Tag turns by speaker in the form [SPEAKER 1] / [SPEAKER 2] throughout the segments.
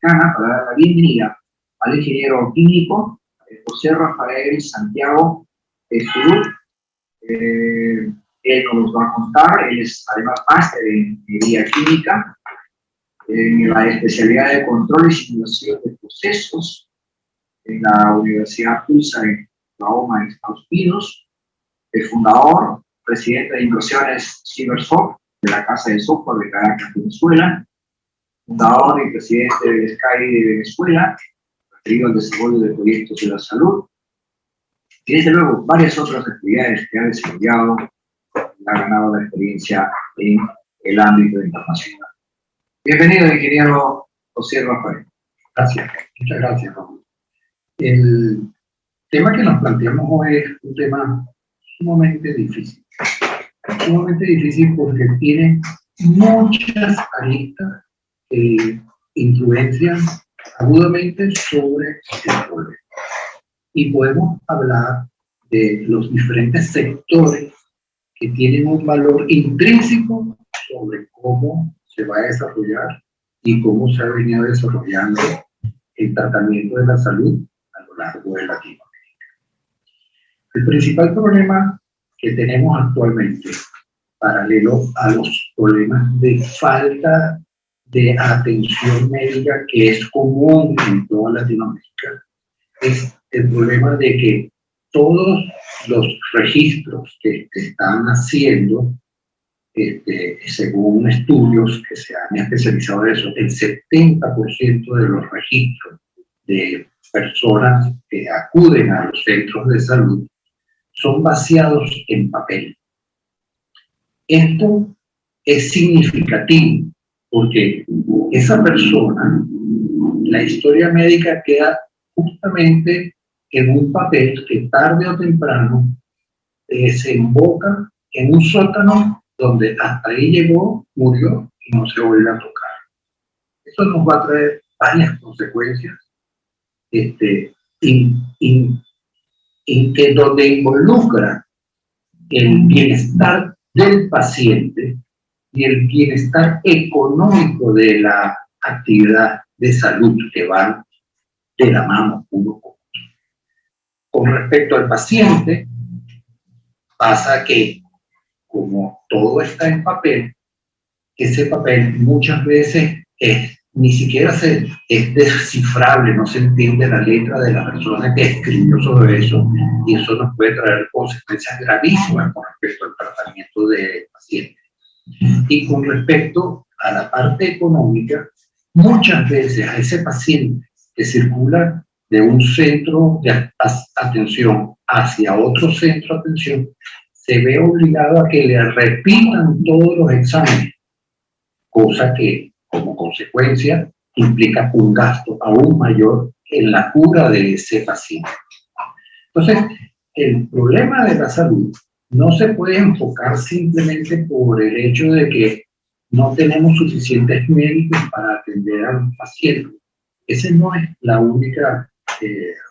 [SPEAKER 1] Latinoamericana para dar la bienvenida al ingeniero químico José Rafael Santiago Esturú. Él nos va a contar, él es además máster en ingeniería química, en la especialidad de control y simulación de procesos en la Universidad Pulsa en Oklahoma, en Estados Unidos. El fundador, presidente de inversiones Cybersoft, de la Casa de Software de Caracas, Venezuela. Fundador y presidente del SCAI de Venezuela, referido al desarrollo de proyectos de la salud. Y desde luego, varias otras actividades que ha desarrollado y ha ganado la experiencia en el ámbito internacional. Bienvenido, ingeniero José Rafael.
[SPEAKER 2] Gracias, muchas gracias, Raúl. El tema que nos planteamos hoy es un tema sumamente difícil. Sumamente difícil porque tiene muchas aristas que influencian agudamente sobre el problema. Y podemos hablar de los diferentes sectores que tienen un valor intrínseco sobre cómo se va a desarrollar y cómo se ha venido desarrollando el tratamiento de la salud a lo largo de Latinoamérica. El principal problema que tenemos actualmente, paralelo a los problemas de falta de atención médica que es común en toda Latinoamérica, es el problema de que todos los registros que están haciendo, según estudios que se han especializado en eso, el 70% de los registros de personas que acuden a los centros de salud son vaciados en papel. Esto es significativo porque esa persona, la historia médica queda justamente en un papel que tarde o temprano desemboca en un sótano donde hasta ahí llegó, murió y no se vuelve a tocar. Eso nos va a traer varias consecuencias donde involucra el bienestar del paciente y el bienestar económico de la actividad de salud que van de la mano uno con otro. Con respecto al paciente, pasa que como todo está en papel, ese papel muchas veces ni siquiera es descifrable, no se entiende la letra de la persona que escribió sobre eso, y eso nos puede traer consecuencias gravísimas con respecto al tratamiento del paciente. Y con respecto a la parte económica, muchas veces a ese paciente que circula de un centro de atención hacia otro centro de atención, se ve obligado a que le repitan todos los exámenes, cosa que como consecuencia implica un gasto aún mayor en la cura de ese paciente. Entonces, el problema de la salud no se puede enfocar simplemente por el hecho de que no tenemos suficientes médicos para atender a los pacientes. Esa no es la única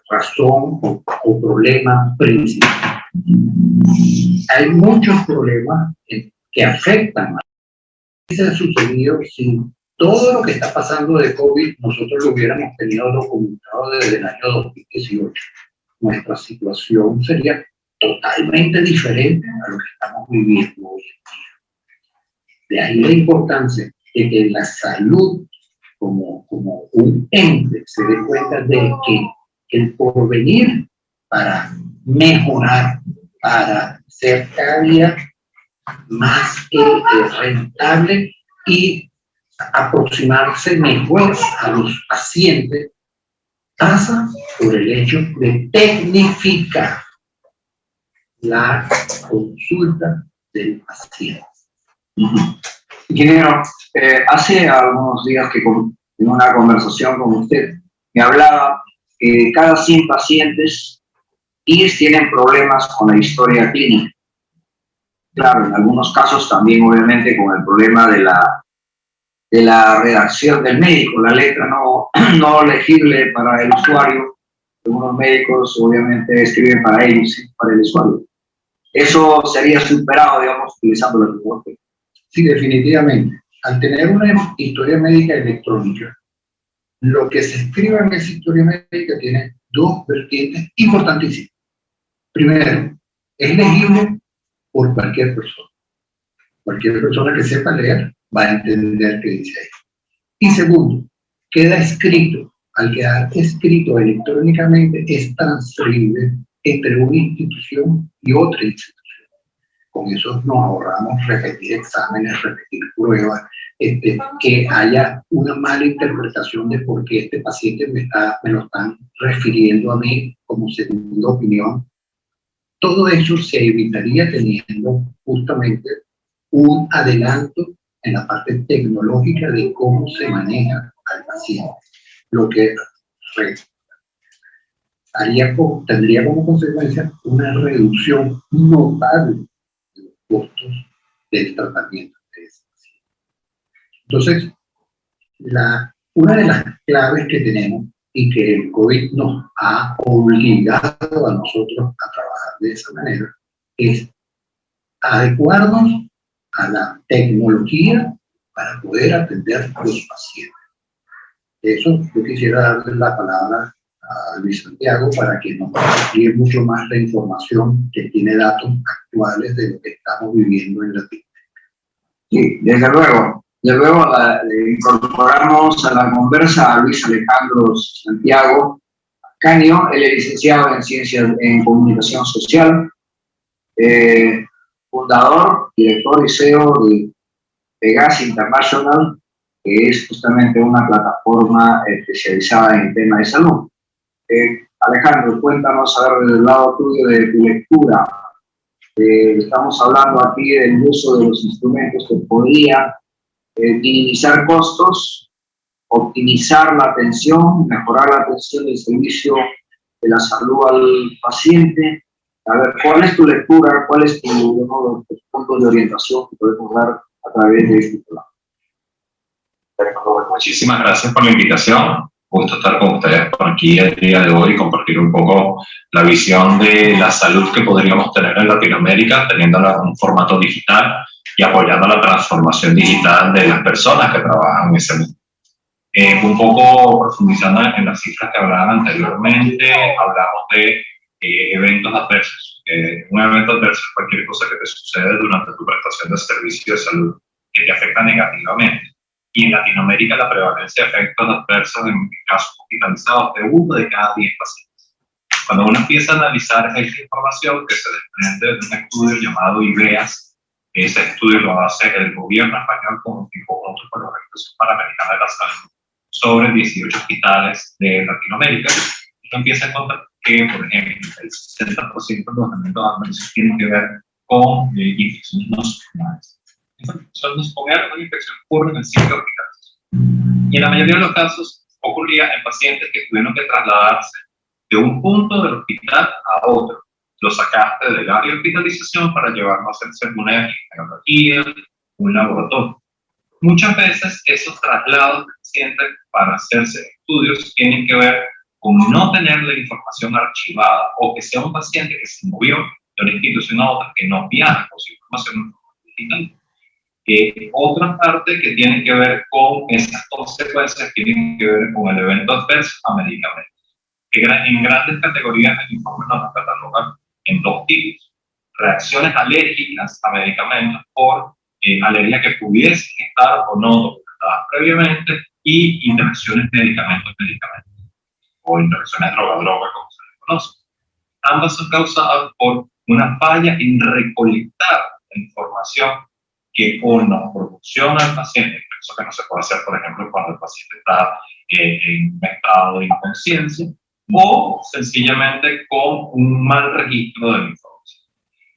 [SPEAKER 2] razón o problema principal. Hay muchos problemas que afectan a ¿qué se ha sucedido si todo lo que está pasando de COVID nosotros lo hubiéramos tenido documentado desde el año 2018? Nuestra situación sería totalmente diferente a lo que estamos viviendo hoy en día. De ahí la importancia de que la salud como un ente se dé cuenta de que el porvenir para mejorar, para ser cada día más rentable y aproximarse mejor a los pacientes, pasa por el hecho de tecnificar la consulta del paciente.
[SPEAKER 1] Ingeniero, hace algunos días que en una conversación con usted me hablaba que cada 100 pacientes 10 tienen problemas con la historia clínica. Claro, en algunos casos también obviamente con el problema de la redacción del médico, la letra no legible para el usuario. Algunos médicos obviamente escriben para ellos, para el usuario. Eso sería superado, digamos, utilizando la tecnología.
[SPEAKER 2] Sí, definitivamente. Al tener una historia médica electrónica, lo que se escribe en esa historia médica tiene dos vertientes importantísimas. Primero, es legible por cualquier persona. Cualquier persona que sepa leer va a entender qué dice ahí. Y segundo, queda escrito. Al quedar escrito electrónicamente es transferible entre una institución y otra institución. Con eso nos ahorramos repetir exámenes, repetir pruebas, que haya una mala interpretación de por qué este paciente me lo están refiriendo a mí como segunda opinión. Todo eso se evitaría teniendo justamente un adelanto en la parte tecnológica de cómo se maneja al paciente, lo que tendría como consecuencia una reducción notable de los costos del tratamiento de ese paciente. Entonces, una de las claves que tenemos y que el COVID nos ha obligado a nosotros a trabajar de esa manera es adecuarnos a la tecnología para poder atender a los pacientes. Eso yo quisiera darle la palabra a Luis Santiago para que nos amplíe mucho más la información, que tiene datos actuales de lo que estamos viviendo en Latinoamérica.
[SPEAKER 1] Sí, desde luego. Desde luego incorporamos a la conversa a Luis Alejandro Santiago Caño. Él es licenciado en Ciencias en Comunicación Social, fundador, director y CEO de Pegas International, que es justamente una plataforma especializada en temas de salud. Alejandro, cuéntanos, a ver, desde el lado tuyo de tu lectura. Estamos hablando aquí del uso de los instrumentos que podrían minimizar costos, optimizar la atención, mejorar la atención del servicio de la salud al paciente. A ver, ¿cuál es tu lectura? ¿Cuál es tus puntos de orientación que podemos dar a través de este programa?
[SPEAKER 3] Bueno, muchísimas gracias por la invitación. Gusto estar con ustedes por aquí el día de hoy y compartir un poco la visión de la salud que podríamos tener en Latinoamérica, teniéndola en un formato digital y apoyando la transformación digital de las personas que trabajan en ese mundo. Un poco profundizando en las cifras que hablaban anteriormente, hablamos de eventos adversos. Un evento adverso es cualquier cosa que te sucede durante tu prestación de servicio de salud que te afecta negativamente. Y en Latinoamérica la prevalencia de efectos adversos en casos hospitalizados de 1 de cada 10 pacientes. Cuando uno empieza a analizar esta información que se desprende de un estudio llamado IVEAS, ese estudio lo hace el gobierno español con la Organización Panamericana de la Salud sobre 18 hospitales de Latinoamérica, uno empieza a encontrar que, por ejemplo, el 60% de los eventos adversos tienen que ver con infecciones nosocomiales. Son nosocomiales, una infección ocurre en el sitio hospitalario. Y en la mayoría de los casos ocurría en pacientes que tuvieron que trasladarse de un punto del hospital a otro. Lo sacaste del área de hospitalización para llevarlo a hacerse una epidemiología, un laboratorio. Muchas veces esos traslados de pacientes para hacerse estudios tienen que ver con no tener la información archivada o que sea un paciente que se movió de una institución a otra que no viaja con su información digital. Otra parte que tiene que ver con esas consecuencias tienen que ver con el evento adverso a medicamentos, que en grandes categorías el informe nos cataloga en 2 tipos: reacciones alérgicas a medicamentos por alergia que pudiesen estar o no documentadas previamente, y interacciones medicamentos-medicamentos o interacciones droga-droga, como se les conoce. Ambas son causadas por una falla en recolectar la información que o nos proporciona el paciente, eso que no se puede hacer, por ejemplo, cuando el paciente está en un estado de inconsciencia, o sencillamente con un mal registro de la información.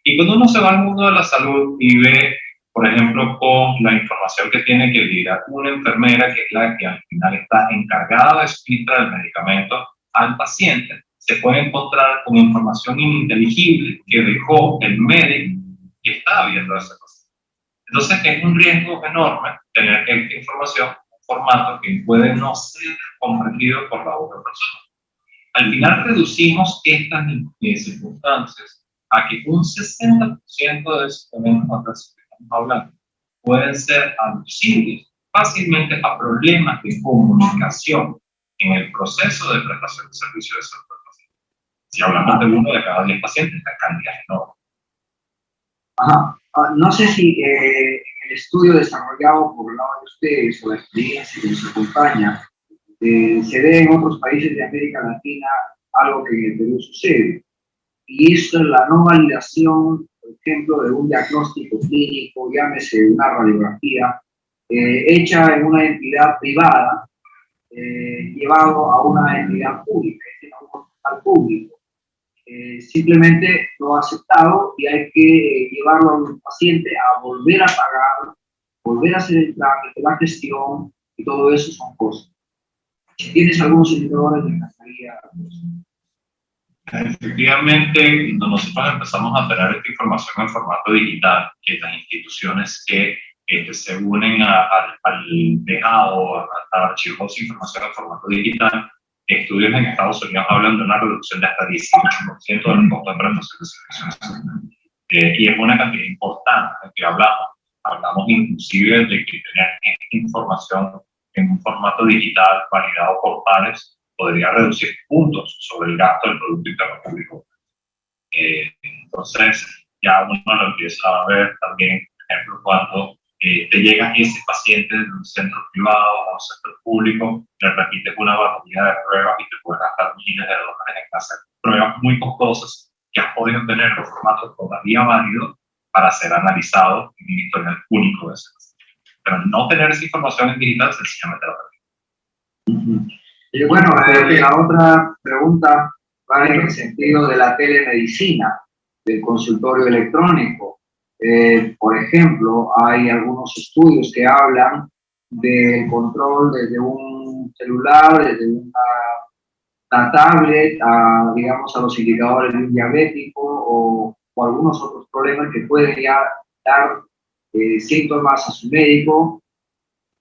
[SPEAKER 3] Y cuando uno se va al mundo de la salud y ve, por ejemplo, con la información que tiene que lidiar una enfermera, que es la que al final está encargada de suministrar el medicamento al paciente, se puede encontrar con información ininteligible que dejó el médico que está viendo a ese paciente. Entonces es un riesgo enorme tener esta información en un formato que puede no ser comprendido por la otra persona. Al final reducimos estas circunstancias a que un 60% de esos eventos adversos que estamos hablando pueden ser aducibles fácilmente a problemas de comunicación en el proceso de prestación de servicio de salud al paciente. Si hablamos de 1 de cada 10 pacientes, la cantidad es enorme.
[SPEAKER 1] Ajá. No sé si el estudio desarrollado por el lado de ustedes o la experiencia que nos acompaña, se ve en otros países de América Latina algo que en el Perú sucede. Y esto es la no validación, por ejemplo, de un diagnóstico clínico, llámese una radiografía, hecha en una entidad privada, llevado a una entidad pública, es decir, a un hospital público. Simplemente no aceptado y hay que llevarlo a un paciente a volver a pagar, volver a hacer el trámite, la gestión, y todo eso son costos. Si tienes algunos indicadores, me encantaría.
[SPEAKER 3] Efectivamente, cuando nosotros empezamos a tener esta información en formato digital, que las instituciones que se unen al dejado, a archivos de información en formato digital, estudios en Estados Unidos hablan de una reducción de hasta 18% de los costos de prestación de servicios. Y es una cantidad importante que hablamos inclusive de que tener esta información en un formato digital validado por pares podría reducir puntos sobre el gasto del Producto Interno Público. Entonces, ya uno lo empieza a ver también, por ejemplo, cuando te llega ese paciente de un centro privado o un centro público, le repites una batería de pruebas y te puedes gastar miles de dólares en hacer pruebas muy costosas que has podido tener en un formato todavía válido para ser analizado en un historial único de ese paciente. Pero no tener esa información en digital sencillamente la perdí.
[SPEAKER 1] Y bueno, la otra pregunta va en el sentido de la telemedicina, del consultorio electrónico. Por ejemplo, hay algunos estudios que hablan del control desde un celular, desde una tablet, digamos, a los indicadores de un diabético o algunos otros problemas que pueden ya dar síntomas a su médico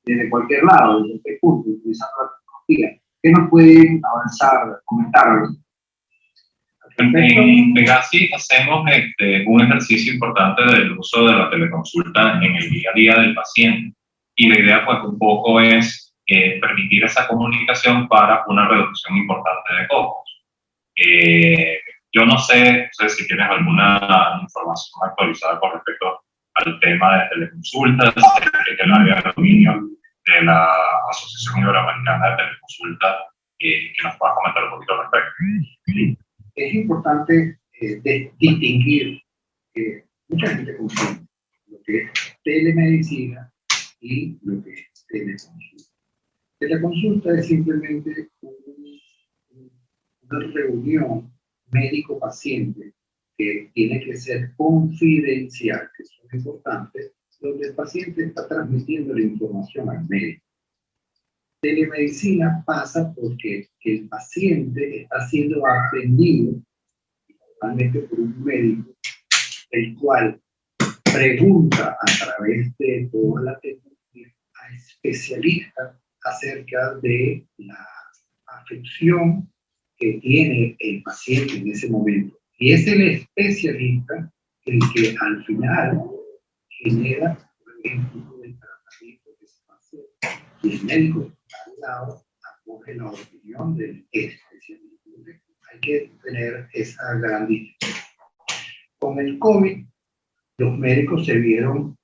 [SPEAKER 1] desde cualquier lado, desde cualquier punto, utilizando la tecnología. ¿Qué nos pueden avanzar, comentar?
[SPEAKER 3] En Pegasi hacemos un ejercicio importante del uso de la teleconsulta en el día a día del paciente. Y la idea, pues, un poco es permitir esa comunicación para una reducción importante de costos. Yo no sé si tienes alguna información actualizada con respecto al tema de teleconsultas, que el área de dominio de la Asociación Iberoamericana de Teleconsulta, que nos puedas comentar un poquito al respecto.
[SPEAKER 2] Es importante distinguir que mucha gente confunde lo que es telemedicina y lo que es teleconsulta. Teleconsulta es simplemente una reunión médico-paciente que tiene que ser confidencial, que es muy importante, donde el paciente está transmitiendo la información al médico. Telemedicina pasa porque el paciente está siendo atendido normalmente por un médico, el cual pregunta a través de toda la tecnología a especialistas acerca de la afección que tiene el paciente en ese momento. Y es el especialista el que al final genera el tipo de tratamiento que se va a hacer. Y el médico al lado acoge la opinión del especialista. Hay que tener esa gran distinción. Con el COVID, los médicos se vieron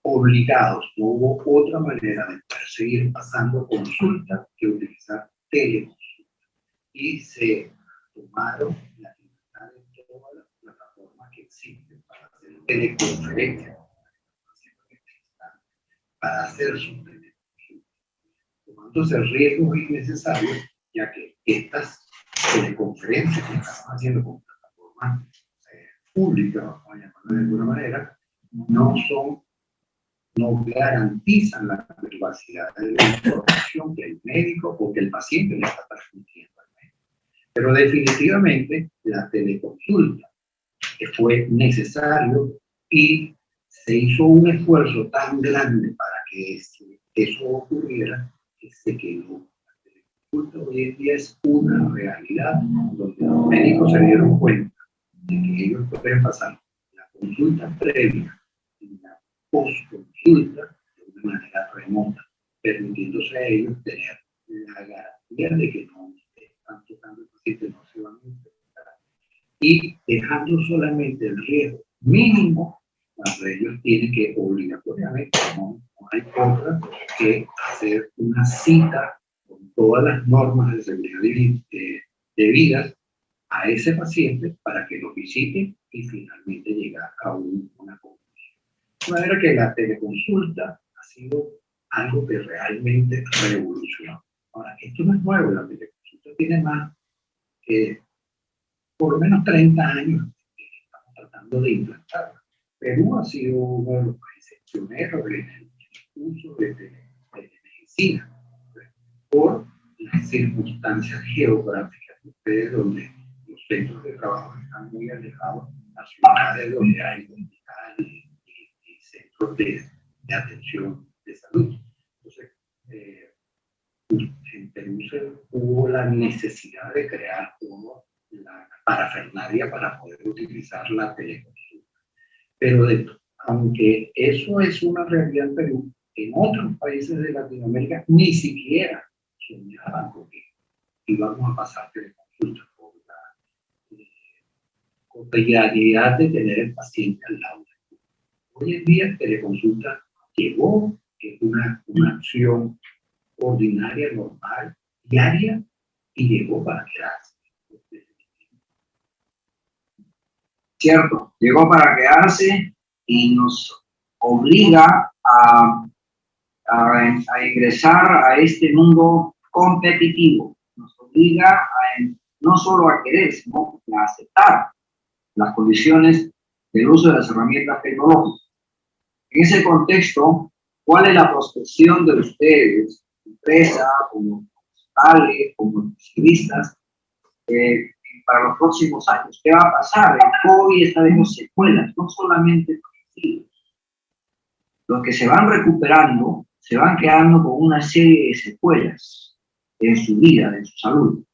[SPEAKER 2] obligados, no hubo otra manera de seguir pasando consultas que utilizar teleconsulta. Y se tomaron la libertad de todas las plataformas que existen para hacer teleconferencias, para hacer sus teleconsultas, tomándose riesgos innecesarios, ya que estas teleconferencias que estamos haciendo con plataformas públicas, vamos a llamarlo de alguna manera, no garantizan la privacidad de la información que el médico o que el paciente le está transmitiendo al médico. Pero definitivamente la teleconsulta fue necesario y se hizo un esfuerzo tan grande para que eso ocurriera que se quedó. La teleconsulta hoy en día es una realidad donde los médicos se dieron cuenta de que ellos pueden pasar la consulta previa y la postconsulta de una manera remota, permitiéndose a ellos tener la garantía de que no están tocando el paciente, no se van a infectar, y dejando solamente el riesgo mínimo, cuando ellos tienen que obligatoriamente, no hay otra que hacer una cita con todas las normas de seguridad debidas a ese paciente para que lo visite y finalmente llegar a una conclusión. De manera que la teleconsulta ha sido algo que realmente revolucionó. Ahora, esto no es nuevo, la teleconsulta tiene más que por lo menos 30 años que estamos tratando de implantarla. Perú ha sido uno de los países pioneros en el uso de telemedicina, por las circunstancias geográficas de ustedes, donde los centros de trabajo están muy alejados a ciudades donde hay hospitales y centros de atención de salud. Entonces, en Perú hubo la necesidad de crear toda la parafernalia para poder utilizar la teleconsulta. Pero aunque eso es una realidad en Perú, en otros países de Latinoamérica ni siquiera soñaban con que íbamos a pasar teleconsulta por la cotidianidad de tener el paciente al lado. Hoy en día teleconsulta llegó, es una acción ordinaria, normal, diaria, y llegó para quedarse.
[SPEAKER 1] Cierto, llegó para quedarse y nos obliga a ingresar a este mundo competitivo. Nos obliga no solo a querer, sino a aceptar las condiciones del uso de las herramientas tecnológicas. En ese contexto, ¿cuál es la prospección de ustedes, empresa, como hospitales, como especialistas, para los próximos años? ¿Qué va a pasar? El COVID está dejando secuelas, no solamente positivos. Los que se van recuperando se van quedando con una serie de secuelas en su vida, en su salud.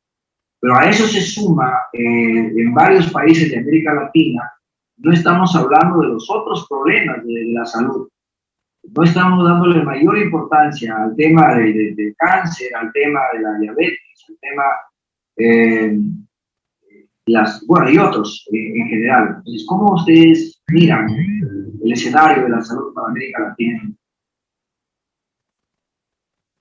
[SPEAKER 1] Pero a eso se suma, en varios países de América Latina, no estamos hablando de los otros problemas de la salud. No estamos dándole mayor importancia al tema del cáncer, al tema de la diabetes, al tema, y otros en general. Entonces, ¿cómo ustedes miran el escenario de la salud para América Latina?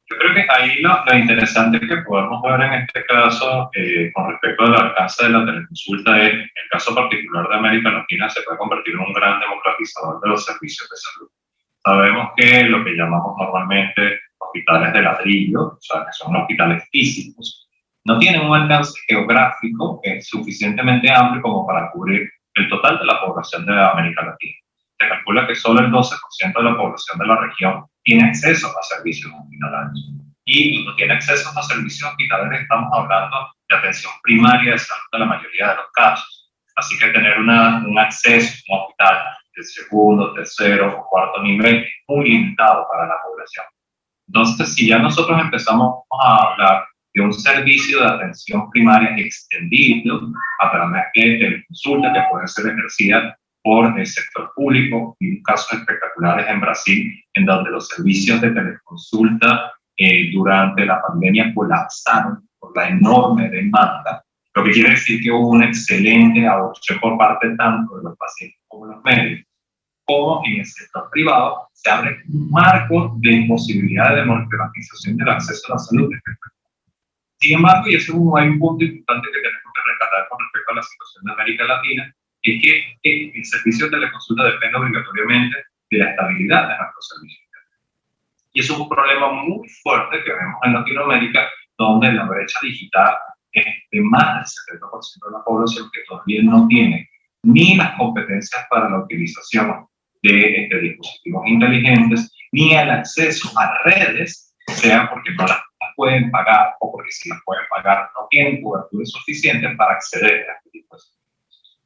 [SPEAKER 3] Yo creo que ahí lo interesante que podemos ver en este caso con respecto al alcance de la teleconsulta es, en el caso particular de América Latina, se puede convertir en un gran democratizador de los servicios de salud. Sabemos que lo que llamamos normalmente hospitales de ladrillo, o sea, que son hospitales físicos, no tienen un alcance geográfico suficientemente amplio como para cubrir el total de la población de América Latina. Se calcula que solo el 12% de la población de la región tiene acceso a servicios hospitalarios. Y cuando tiene acceso a servicios hospitalarios, estamos hablando de atención primaria de salud en la mayoría de los casos. Así que tener un acceso a un hospital de segundo, tercero o cuarto nivel es muy limitado para la población. Entonces, si ya nosotros empezamos a hablar de un servicio de atención primaria extendido a través de teleconsulta que puede ser ejercida por el sector público, y casos espectaculares en Brasil, en donde los servicios de teleconsulta durante la pandemia colapsaron por la enorme demanda, lo que quiere decir que hubo una excelente adopción por parte tanto de los pacientes como de los médicos, como en el sector privado se abre un marco de posibilidad de democratización del acceso a la salud. Sin embargo, y eso hay un punto importante que tenemos que rescatar con respecto a la situación de América Latina, es que el servicio de teleconsulta depende obligatoriamente de la estabilidad de nuestros servicios. Y eso es un problema muy fuerte que vemos en Latinoamérica, donde la brecha digital es de más del 70% de la población que todavía no tiene ni las competencias para la utilización de dispositivos inteligentes, ni el acceso a redes, sea porque no las pueden pagar o porque si las pueden pagar no tienen cobertura suficiente para acceder a este tipo de servicios.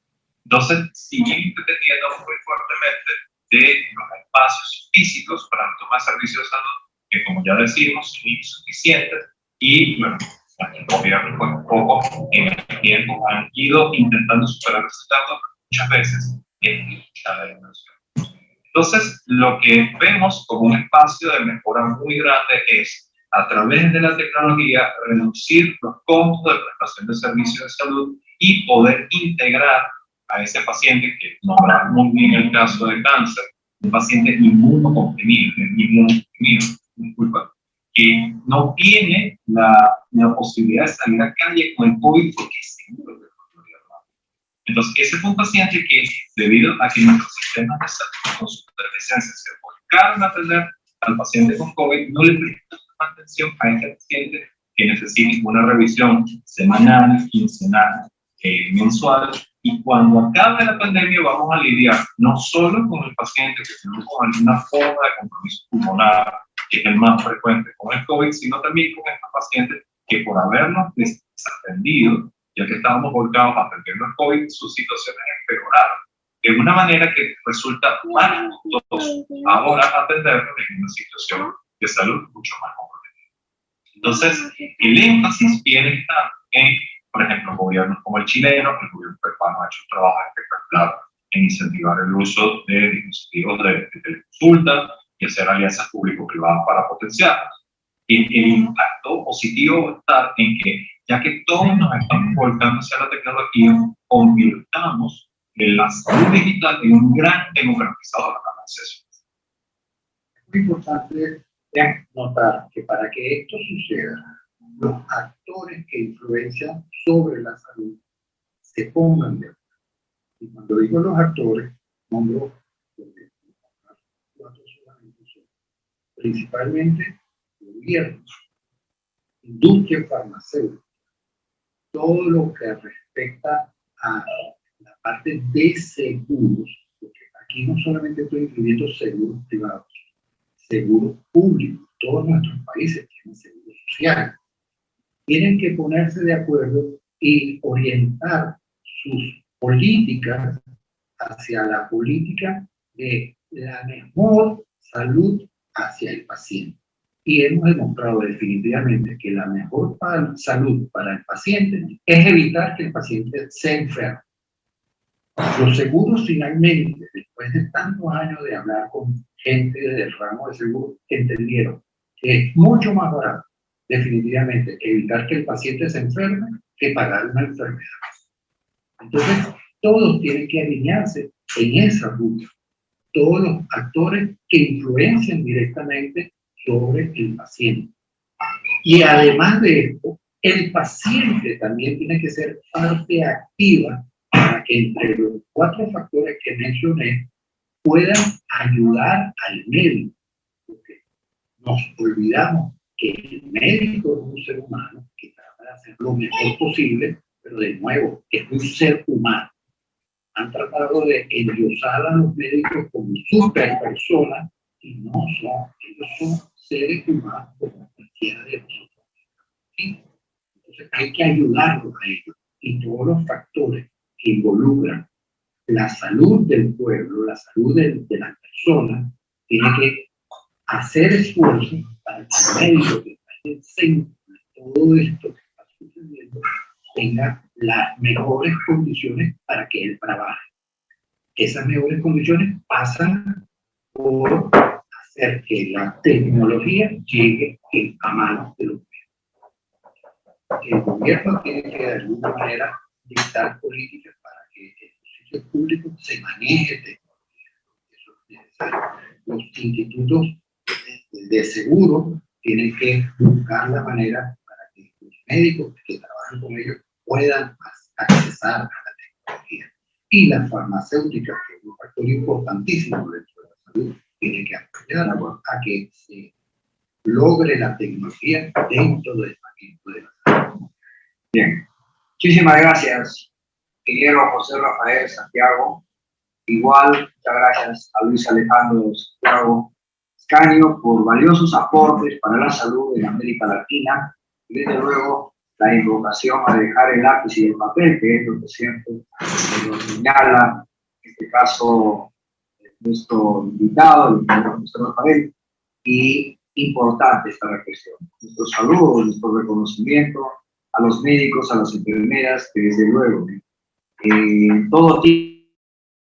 [SPEAKER 3] Entonces, siguen dependiendo muy fuertemente de los espacios físicos para la toma de servicios de salud, que como ya decimos, son insuficientes y, bueno, el gobierno pues, un poco en el tiempo han ido intentando superar ese dato, muchas veces es limitada la inversión. Entonces, lo que vemos como un espacio de mejora muy grande es a través de la tecnología, reducir los costos de prestación de servicios de salud y poder integrar a ese paciente, que nombramos muy bien el caso de cáncer, un paciente inmunocomprimido, disculpa, que no tiene la posibilidad de salir a calle con el COVID porque es seguro que podría hablar. Entonces, ese fue un paciente que, debido a que nuestros sistemas de salud con su presencia se volcaron a atender al paciente con COVID, no le prestaron atención a este paciente que necesita una revisión semanal, quincenal, mensual. Y cuando acabe la pandemia vamos a lidiar no solo con el paciente que tiene alguna forma de compromiso pulmonar, que es el más frecuente con el COVID, sino también con estos pacientes que, por habernos desatendido, ya que estábamos volcados a atendiendo el COVID, sus situaciones empeoraron de una manera que resulta más costoso ahora atenderlo en una situación de salud mucho más comprometida. Entonces, el énfasis viene en, por ejemplo, gobiernos como el chileno. El gobierno peruano ha hecho un trabajo espectacular en incentivar el uso de dispositivos de teleconsulta y hacer alianzas público-privadas para potenciarlas. El impacto positivo va a estar en que, ya que todos nos estamos volcando hacia la tecnología, convirtamos la salud digital en un gran democratizador de acceso.
[SPEAKER 2] Es muy importante notar que para que esto suceda, los actores que influencian sobre la salud se pongan de acuerdo. Y cuando digo los actores, nombro cuatro solamente, principalmente gobiernos, industria farmacéutica, todo lo que respecta a la parte de seguros, porque aquí no solamente estoy incluyendo seguros privados, seguros públicos. Todos nuestros países tienen seguros sociales. Tienen que ponerse de acuerdo y orientar sus políticas hacia la política de la mejor salud hacia el paciente. Y hemos demostrado definitivamente que la mejor salud para el paciente es evitar que el paciente se enferme. Los seguros, finalmente, después de tantos años de hablar con gente del ramo de seguros, entendieron que es mucho más barato, definitivamente, evitar que el paciente se enferme que pagar una enfermedad. Entonces, todos tienen que alinearse en esa ruta. Todos los actores que influencian directamente sobre el paciente. Y además de esto, el paciente también tiene que ser parte activa para que entre los cuatro factores que mencioné puedan ayudar al médico. Porque nos olvidamos que el médico es un ser humano que trata de hacer lo mejor posible, pero de nuevo, es un ser humano. Han tratado de endiosar a los médicos como super personas y no son. Ellos son seres humanos como cualquiera de nosotros. ¿Sí? Entonces hay que ayudarlos a ellos. Y todos los factores que involucran la salud del pueblo, la salud de las personas, tienen que hacer esfuerzos para que el médico que está en el centro de todo esto que está sucediendo tenga las mejores condiciones para que él trabaje. Esas mejores condiciones pasan por hacer que la tecnología llegue a manos de los médicos. El gobierno tiene que de alguna manera dictar políticas para que en los sitios públicos se maneje tecnología. Eso es necesario. Los institutos de seguro tienen que buscar la manera para que los médicos que trabajan con ellos puedan accesar a la tecnología. Y las farmacéuticas, que es un factor importantísimo dentro de la salud, tienen que apoyar a que se logre la tecnología dentro del manejo de la salud.
[SPEAKER 1] Bien, muchísimas gracias, ingeniero José Rafael Santiago. Igual, muchas gracias a Luis Alejandro Santiago Escaño por valiosos aportes para la salud en América Latina. Y desde luego, la invocación a dejar el lápiz y el papel, que es lo que siempre nos señala, en este caso, nuestro invitado, el ingeniero José Rafael, y importante esta reflexión. Nuestro saludo, nuestro reconocimiento a los médicos, a las enfermeras, que desde luego, todo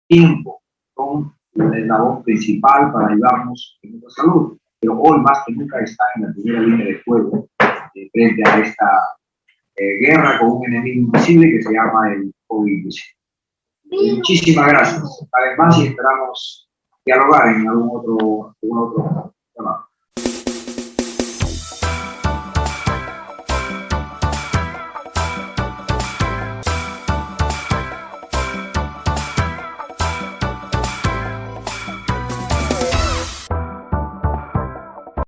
[SPEAKER 1] tiempo son la labor principal para ayudarnos en nuestra salud. pero hoy más que nunca está en la primera línea de fuego frente a esta guerra con un enemigo invisible que se llama el COVID-19. Muchísimas gracias. Además, y esperamos dialogar en algún otro tema.